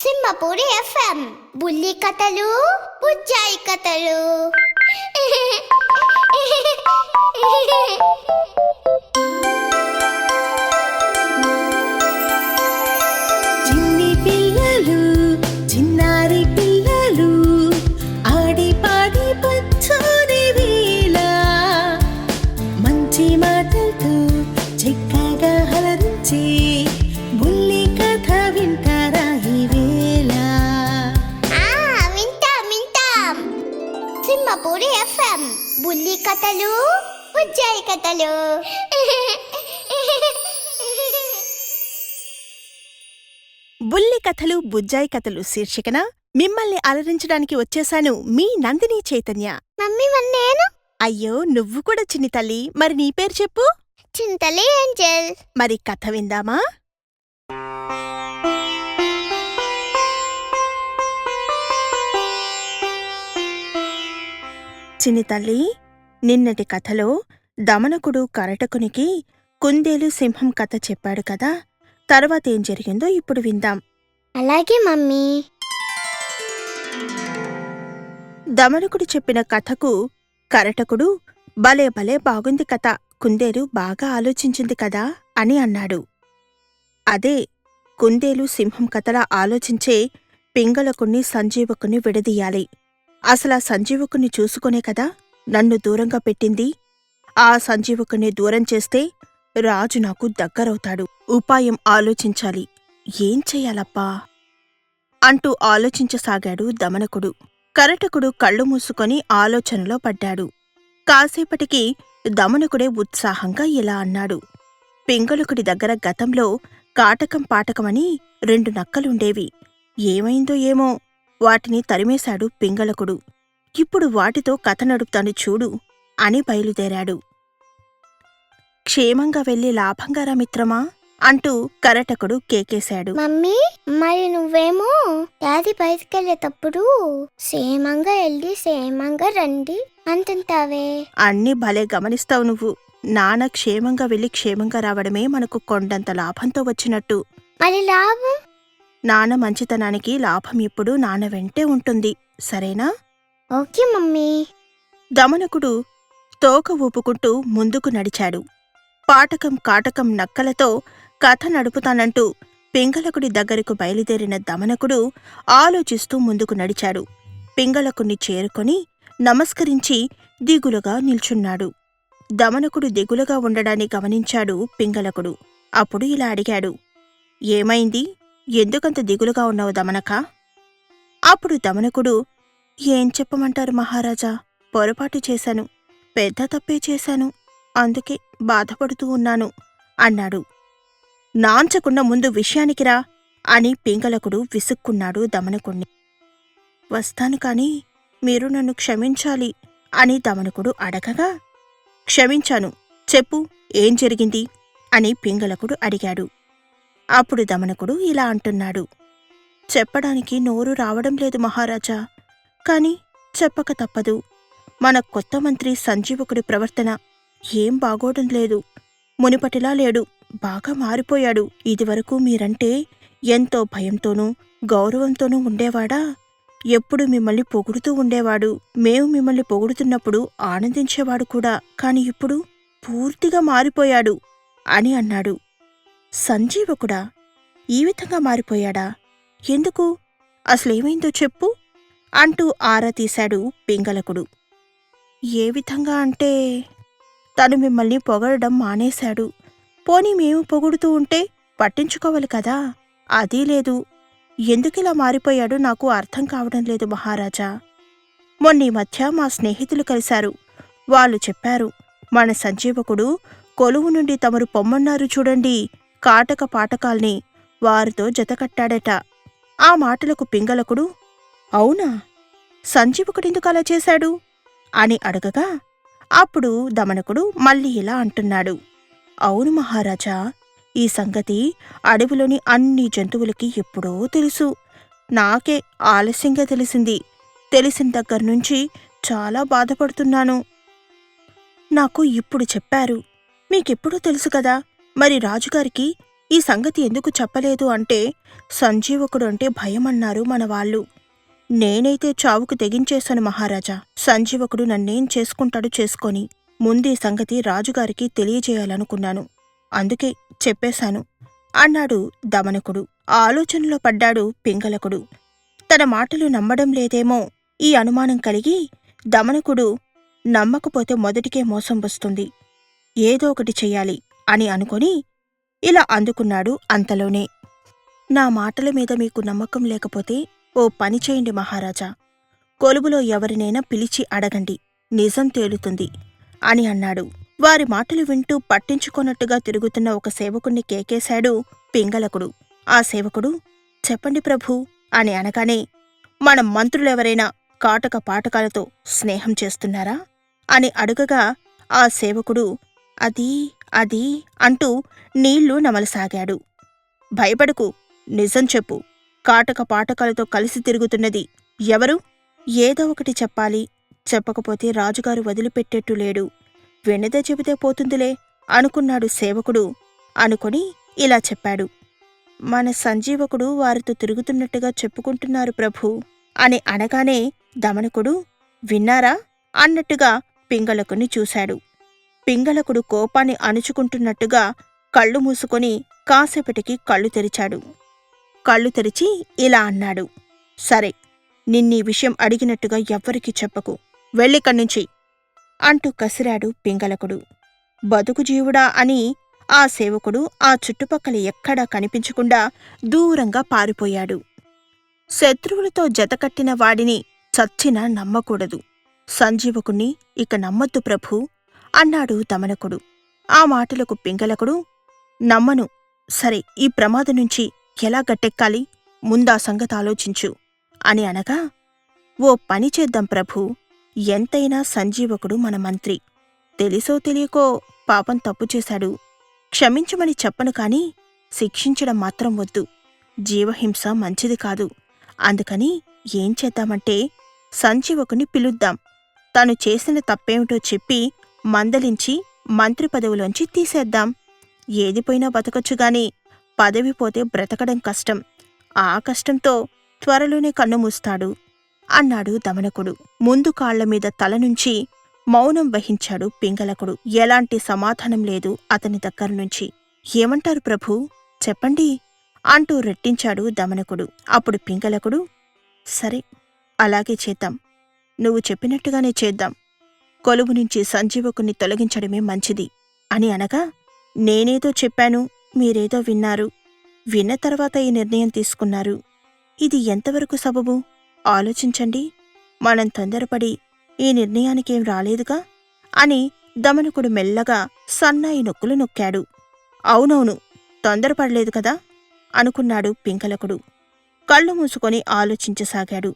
Simhapuri FM బుల్లి కథలు బుజ్జాయి కథలు. చిన్ని పిల్లలు చిన్నారి పిల్లలు ఆడి పాడి పచ్చని వేళ మంచి మాటలతో చక్కగా హలరించి బుల్లి కథ వింటారా ఈ వేళ. వింటాం సింహపూరి ఎఫ్ఎం బుల్లి కథలు బుజ్జాయి కథలు. బుల్లి కథలు బుజ్జాయి కథలు శీర్షికన మిమ్మల్ని అలరించడానికి వచ్చేశాను మీ నందిని చైతన్య. మమ్మీ నేను అయ్యో నువ్వు కూడా చిన్ని తల్లి, మరి నీ పేరు చెప్పు. చింతలి ఏంజల్. మరి కథ విందామా? చిన్ని తల్లి, నిన్నటి కథలో దమనకుడు కరటకునికి కుందేలు సింహం కథ చెప్పాడు కదా, తర్వాత ఏం జరిగిందో ఇప్పుడు విందాం. అలాగే మమ్మీ. దమనకుడు చెప్పిన కథకు కరటకుడు భలే భలే బాగుంది కథ, కుందేలు బాగా ఆలోచించింది కదా అని అన్నాడు. అదే కుందేలు సింహం కథలా ఆలోచించే పింగళకుణ్ణి సంజీవకుణ్ణి విడదీయాలి. అసలా సంజీవకుణ్ణి చూసుకునే కదా నన్ను దూరంగా పెట్టింది. ఆ సంజీవకుణ్ణి దూరం చేస్తే రాజు నాకు దగ్గరవుతాడు. ఉపాయం ఆలోచించాలి. ఏం చెయ్యాలప్పా అంటూ ఆలోచించసాగాడు దమనకుడు. కరటకుడు కళ్ళు మూసుకొని ఆలోచనలో పడ్డాడు. కాసేపటికి దమనకుడే ఉత్సాహంగా ఇలా అన్నాడు. పింగళకుడి దగ్గర గతంలో కాటకం పాటకమని 2 నక్కలుండేవి. ఏమైందో ఏమో వాటిని తరిమేశాడు పింగళకుడు. ఇప్పుడు వాటితో కథ నడుపుతాను చూడు అని బయలుదేరాడు. క్షేమంగా వెళ్ళి లాభంగారా మిత్రమా అంటూ కరటకుడు కేకేశాడు. మమ్మీ మరి నువ్వేమో డాడీ బయటికెళ్ళేటప్పుడు క్షేమంగా వెళ్ళి క్షేమంగా రండి అంటుంటావే. అన్నీ భలే గమనిస్తావు నువ్వు. నాన్న క్షేమంగా వెళ్ళి క్షేమంగా రావడమే మనకు కొండంత లాభంతో వచ్చినట్టు. మరి లాభం? నాన్న మంచితనానికి లాభం ఎప్పుడూ నాన్న వెంటే ఉంటుంది, సరేనా? Okay mummy. దమనకుడు తోక ఊపుకుంటూ ముందుకు నడిచాడు. పాటకం కాటకం నక్కలతో కథ నడుపుతానంటూ పింగళకుడి దగ్గరకు బయలుదేరిన దమనకుడు ఆలోచిస్తూ ముందుకు నడిచాడు. పింగళకుణ్ణి చేరుకొని నమస్కరించి దిగులుగా నిల్చున్నాడు. దమనకుడు దిగులుగా ఉండడాన్ని గమనించాడు పింగళకుడు. అప్పుడు ఇలా అడిగాడు. ఏమైంది? ఎందుకంత దిగులుగా ఉన్నావు దమనకా? అప్పుడు దమనకుడు, ఏం చెప్పమంటారు మహారాజా, పొరపాటు చేశాను, పెద్ద తప్పే చేశాను, అందుకే బాధపడుతూ ఉన్నాను అన్నాడు. నాంచకుండా ముందు విషయానికి రా అని పింగళకుడు విసుక్కున్నాడు దమనకుణ్ణి. వస్తాను కాని మీరు నన్ను క్షమించాలి అని దమనకుడు అడగగా, క్షమించాను, చెప్పు ఏం జరిగింది అని పింగళకుడు అడిగాడు. అప్పుడు దమనకుడు ఇలా అంటున్నాడు. చెప్పడానికి నోరు రావడం లేదు మహారాజా, కాని చెప్పక తప్పదు. మన కొత్త మంత్రి సంజీవకుడి ప్రవర్తన ఏం బాగోడం లేదు. మునిపటిలా లేడు, బాగా మారిపోయాడు. ఇదివరకు మీరంటే ఎంతో భయంతోనూ గౌరవంతోనూ ఉండేవాడా? ఎప్పుడు మిమ్మల్ని పొగుడుతూ ఉండేవాడు. మేము మిమ్మల్ని పొగుడుతున్నప్పుడు ఆనందించేవాడు కూడా. కాని ఇప్పుడు పూర్తిగా మారిపోయాడు అని అన్నాడు. సంజీవకుడా? ఈ విధంగా మారిపోయాడా? ఎందుకు? అసలేమైందో చెప్పు అంటూ ఆరా తీశాడు పింగళకుడు. ఏ విధంగా అంటే, తను మిమ్మల్ని పొగడడం మానేశాడు. పోనీ మేము పొగుడుతూ ఉంటే పట్టించుకోవాలి కదా, అదీ లేదు. ఎందుకిలా మారిపోయాడో నాకు అర్థం కావడం లేదు మహారాజా. మొన్నీ మధ్య మా స్నేహితులు కలిశారు. వాళ్ళు చెప్పారు, మన సంజీవకుడు కొలువు నుండి తమరు పొమ్మన్నారు చూడండి కాటక పాటకాల్ని, వారితో జతకట్టాడట. ఆ మాటలకు పింగళకుడు, అవునా, సంజీవకుడెందుకు అలా చేశాడు అని అడగగా, అప్పుడు దమనకుడు మళ్ళీ ఇలా అంటున్నాడు. అవును మహారాజా, ఈ సంగతి అడవిలోని అన్ని జంతువులకి ఎప్పుడో తెలుసు. నాకే ఆలస్యంగా తెలిసింది. తెలిసిన దగ్గర్నుంచి చాలా బాధపడుతున్నాను. నాకు ఇప్పుడు చెప్పారు. మీకెప్పుడూ తెలుసు కదా, మరి రాజుగారికి ఈ సంగతి ఎందుకు చెప్పలేదు అంటే సంజీవకుడు అంటే భయమన్నారు మన వాళ్ళు. నేనైతే చావుకు తెగించేశాను మహారాజా. సంజీవకుడు నన్నేం చేసుకుంటాడు చేసుకొని ముందీ సంగతి రాజుగారికి తెలియజేయాలనుకున్నాను. అందుకే చెప్పేశాను అన్నాడు దమనకుడు. ఆలోచనలో పడ్డాడు పింగళకుడు. తన మాటలు నమ్మడం లేదేమో ఈ అనుమానం కలిగి దమనకుడు నమ్మకపోతే మొదటికే మోసం వస్తుంది, ఏదో ఒకటి చెయ్యాలి అని అనుకొని ఇలా అందుకున్నాడు. అంతలోనే, నా మాటల మీద మీకు నమ్మకం లేకపోతే ఓ పని చేయండి మహారాజా, కొలువులో ఎవరినైనా పిలిచి అడగండి, నిజం తేలుతుంది అని అన్నాడు. వారి మాటలు వింటూ పట్టించుకోనట్టుగా తిరుగుతున్న ఒక సేవకుణ్ణి కేకేశాడు పింగళకుడు. ఆ సేవకుడు, చెప్పండి ప్రభూ అని అనగానే, మన మంత్రులెవరైనా కాటక పాటకాలతో స్నేహం చేస్తున్నారా అని అడుగగా ఆ సేవకుడు అది అది అంటూ నీళ్లు నమలసాగాడు. భయపడకు, నిజం చెప్పు, కాటక పాటకాలతో కలిసి తిరుగుతున్నది ఎవరు? ఏదో ఒకటి చెప్పాలి, చెప్పకపోతే రాజుగారు వదిలిపెట్టేట్టు లేడు, వెన్నదే చెబితే పోతుందిలే అనుకున్నాడు సేవకుడు. అనుకొని ఇలా చెప్పాడు, మన సంజీవకుడు వారితో తిరుగుతున్నట్టుగా చెప్పుకుంటున్నారు ప్రభూ అని అనగానే దమనకుడు, విన్నారా అన్నట్టుగా పింగళకుని చూశాడు. పింగళకుడు కోపాన్ని అణుచుకుంటున్నట్టుగా కళ్ళు మూసుకొని కాసేపటికి కళ్ళు తెరిచాడు. కళ్ళు తెరిచి ఇలా అన్నాడు, సరే, నిన్నీ విషయం అడిగినట్టుగా ఎవ్వరికీ చెప్పకు, వెళ్ళిక్కడ్నుంచి అంటూ కసిరాడు పింగళకుడు. బతుకు జీవుడా అని ఆ సేవకుడు ఆ చుట్టుపక్కల ఎక్కడా కనిపించకుండా దూరంగా పారిపోయాడు. శత్రువులతో జతకట్టిన వాడిని చచ్చినా నమ్మకూడదు, సంజీవకుణ్ణి ఇక నమ్మొద్దు ప్రభూ అన్నాడు దమనకుడు. ఆ మాటలకు పింగళకుడు, నమ్మను, సరే, ఈ ప్రమాదం నుంచి ఎలా గట్టెక్కాలి, ముందా సంగతి ఆలోచించు అని అనగా, ఓ పని చేద్దాం ప్రభూ, ఎంతైనా సంజీవకుడు మన మంత్రి, తెలిసో తెలియకో పాపం తప్పు చేశాడు, క్షమించమని చెప్పను కాని శిక్షించడం మాత్రం వద్దు, జీవహింస మంచిది కాదు. అందుకని ఏం చేద్దామంటే సంజీవకుని పిలుద్దాం, తను చేసిన తప్పేమిటో చెప్పి మందలించి మంత్రి పదవిలోంచి తీసేద్దాం. ఏదిపోయినా బతకొచ్చుగాని పదవి పోతే బ్రతకడం కష్టం, ఆ కష్టంతో త్వరలోనే కన్నుమూస్తాడు అన్నాడు దమనకుడు. ముందు కాళ్లమీద తలనుంచి మౌనం వహించాడు పింగళకుడు. ఎలాంటి సమాధానం లేదు అతని దగ్గర్నుంచి. ఏమంటారు ప్రభూ, చెప్పండి అంటూ రెట్టించాడు దమనకుడు. అప్పుడు పింగళకుడు, సరే, అలాగే చేద్దాం, నువ్వు చెప్పినట్టుగానే చేద్దాం, కొలువు నుంచి సంజీవకుణ్ణి తొలగించడమే మంచిది అని అనగా, నేనేదో చెప్పాను, మీరేదో విన్నారు, విన్న తర్వాత ఈ నిర్ణయం తీసుకున్నారు, ఇది ఎంతవరకు సబబు ఆలోచించండి, మనం తొందరపడి ఈ నిర్ణయానికేం రాలేదుగా అని దమనకుడు మెల్లగా సన్నాయి నొక్కులు నొక్కాడు. అవునవును, తొందరపడలేదు కదా అనుకున్నాడు పింగళకుడు. కళ్ళు మూసుకొని ఆలోచించసాగాడు.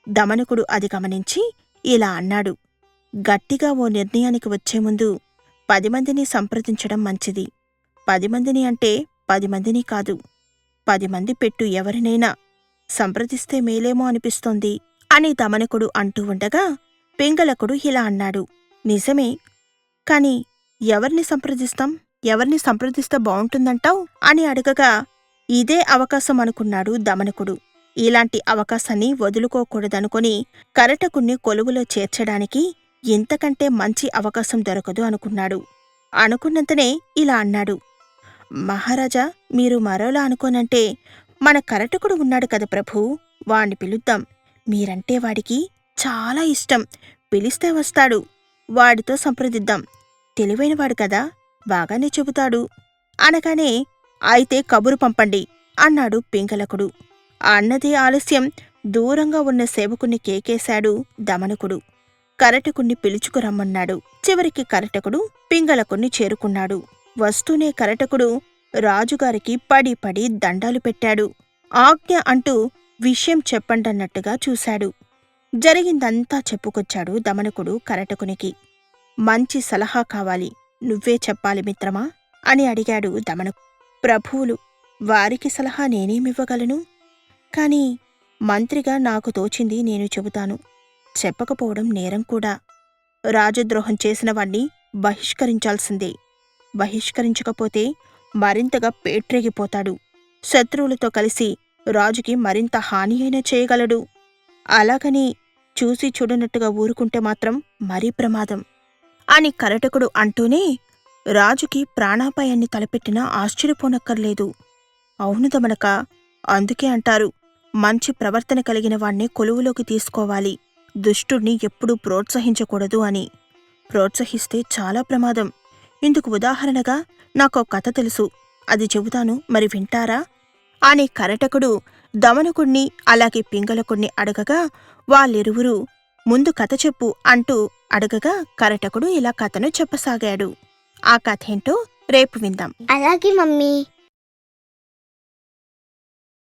దమనకుడు అది గమనించి ఇలా అన్నాడు, గట్టిగా ఓ నిర్ణయానికి వచ్చే ముందు 10 మందిని సంప్రదించడం మంచిది. 10 మందిని అంటే 10 మందిని కాదు, 10 మంది పెట్టు ఎవరినైనా సంప్రదిస్తే మేలేమో అనిపిస్తోంది అని దమనకుడు అంటూ ఉండగా పింగళకుడు ఇలా అన్నాడు, నిజమే, కాని ఎవరిని సంప్రదిస్తాం, ఎవరిని సంప్రదిస్తే బావుంటుందంటావ్ అని అడగగా, ఇదే అవకాశం అనుకున్నాడు దమనకుడు. ఇలాంటి అవకాశాన్ని వదులుకోకూడదనుకొని కరటకుణ్ణి కొలువులో చేర్చడానికి ఇంతకంటే మంచి అవకాశం దొరకదు అనుకున్నాడు. అనుకున్నంతనే ఇలా అన్నాడు, మహారాజా, మీరు మరోలా అనుకోనంటే మన కరటకుడు ఉన్నాడు కదా ప్రభూ, వాణ్ణి పిలుద్దాం, మీరంటే వాడికి చాలా ఇష్టం, పిలిస్తే వస్తాడు, వాడితో సంప్రదిద్దాం, తెలివైనవాడు కదా, బాగానే చెబుతాడు అనగానే, అయితే కబురు పంపండి అన్నాడు పింగళకుడు. అన్నదే ఆలస్యం దూరంగా ఉన్న సేవకుణ్ణి కేకేశాడు దమనకుడు. కరటకుణ్ణి పిలుచుకురమ్మన్నాడు. చివరికి కరటకుడు పింగళకుణ్ణి చేరుకున్నాడు. వస్తూనే కరటకుడు రాజుగారికి పడి పడి దండాలు పెట్టాడు. ఆజ్ఞ అంటూ విషయం చెప్పండన్నట్టుగా చూశాడు. జరిగిందంతా చెప్పుకొచ్చాడు దమనకుడు కరటకునికి. మంచి సలహా కావాలి, నువ్వే చెప్పాలి మిత్రమా అని అడిగాడు దమనకు. ప్రభువులు, వారికి సలహా నేనేమివ్వగలను, కాని మంత్రిగా నాకు తోచింది నేను చెబుతాను, చెప్పకపోవడం నేరం కూడా. రాజద్రోహం చేసిన వాణ్ణి బహిష్కరించాల్సిందే, బహిష్కరించకపోతే మరింతగా పేట్రేగిపోతాడు. శత్రువులతో కలిసి రాజుకి మరింత హాని అయినా చేయగలడు. అలాగని చూసి చూడనట్టుగా ఊరుకుంటే మాత్రం మరీ ప్రమాదం అని కరటకుడు అంటూనే రాజుకి ప్రాణాపాయాన్ని తలపెట్టినా ఆశ్చర్యపోనక్కర్లేదు. అవును దమనక, అందుకే అంటారు మంచి ప్రవర్తన కలిగిన వాణ్ణి కొలువులోకి తీసుకోవాలి, దుష్టుణ్ణి ఎప్పుడూ ప్రోత్సహించకూడదు అని. ప్రోత్సహిస్తే చాలా ప్రమాదం. ఇందుకు ఉదాహరణగా నాకో కథ తెలుసు, అది చెబుతాను, మరి వింటారా అని కరటకుడు దమనకుణ్ణి అలాగే పింగళకుణ్ణి అడగగా వాళ్ళిరువురూ ముందు కథ చెప్పు అంటూ అడగగా కరటకుడు ఇలా కథను చెప్పసాగాడు. ఆ కథేంటో రేపు విందాం. అలాగే మమ్మీ.